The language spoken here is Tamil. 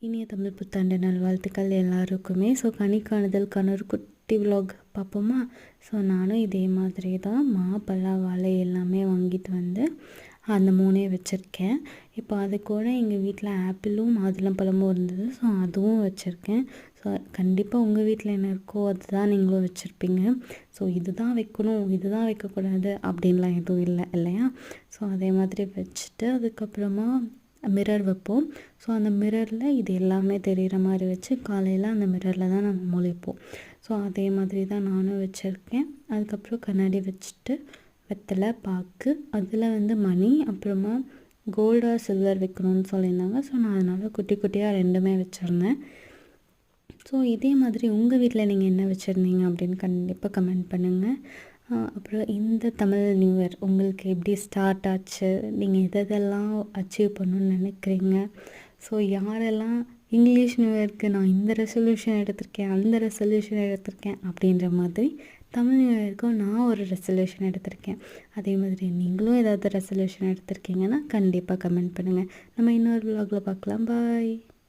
இனிய தமிழ் புத்தாண்டு நல்வாழ்த்துக்கள் எல்லாருக்குமே. ஸோ கனிக்காணுதலுக்கான ஒரு குட்டி விலாக் பார்ப்போமா? ஸோ நானும் இதே மாதிரி தான் பலா, வாழை எல்லாமே வாங்கிட்டு வந்து அந்த 3 வச்சுருக்கேன். இப்போ அது கூட எங்கள் வீட்டில் ஆப்பிளும் மாதுளம்பழமும் இருந்தது. ஸோ அதுவும் வச்சுருக்கேன். ஸோ கண்டிப்பாக உங்கள் வீட்டில் என்ன இருக்கோ அதுதான் நீங்களும் வச்சுருப்பீங்க. ஸோ இதுதான் வைக்கணும், இதுதான் வைக்கக்கூடாது அப்படின்லாம் எதுவும் இல்லை இல்லையா? ஸோ அதே மாதிரி வச்சுட்டு அதுக்கப்புறமா மிரர் வைப்போம். ஸோ அந்த மிரரில் இது எல்லாமே தெரிகிற மாதிரி வச்சு காலையில் அந்த மிரரில் தான் நம்ம முழிப்போம். ஸோ அதே மாதிரி தான் நானும் வச்சுருக்கேன். அதுக்கப்புறம் கண்ணாடி வச்சுட்டு வெத்தலை, பாக்கு, அதில் வந்து மணி, அப்புறமா கோல்டாக சில்வர் வைக்கணும்னு சொல்லியிருந்தாங்க. ஸோ நான் அதனால் குட்டி குட்டியாக 2மே வச்சுருந்தேன். ஸோ இதே மாதிரி உங்கள் வீட்டில் நீங்கள் என்ன வச்சுருந்தீங்க அப்படின்னு கண்டிப்பாக கமெண்ட் பண்ணுங்கள். அப்புறம் இந்த தமிழ் நியூ இயர் உங்களுக்கு எப்படி ஸ்டார்ட் ஆச்சு? நீங்கள் எதெல்லாம் அச்சீவ் பண்ணணுன்னு நினைக்கிறீங்க? ஸோ யாரெல்லாம் இங்கிலீஷ் நியூ இயருக்கு நான் இந்த ரெசல்யூஷன் எடுத்திருக்கேன், அந்த ரெசல்யூஷன் எடுத்திருக்கேன் அப்படின்ற மாதிரி தமிழ் நியூ இயருக்கும் நான் ஒரு ரெசல்யூஷன் எடுத்திருக்கேன். அதே மாதிரி நீங்களும் ஏதாவது ரெசல்யூஷன் எடுத்திருக்கீங்கன்னா கண்டிப்பாக கமெண்ட் பண்ணுங்கள். நம்ம இன்னொரு விலாகில் பார்க்கலாம். பாய்.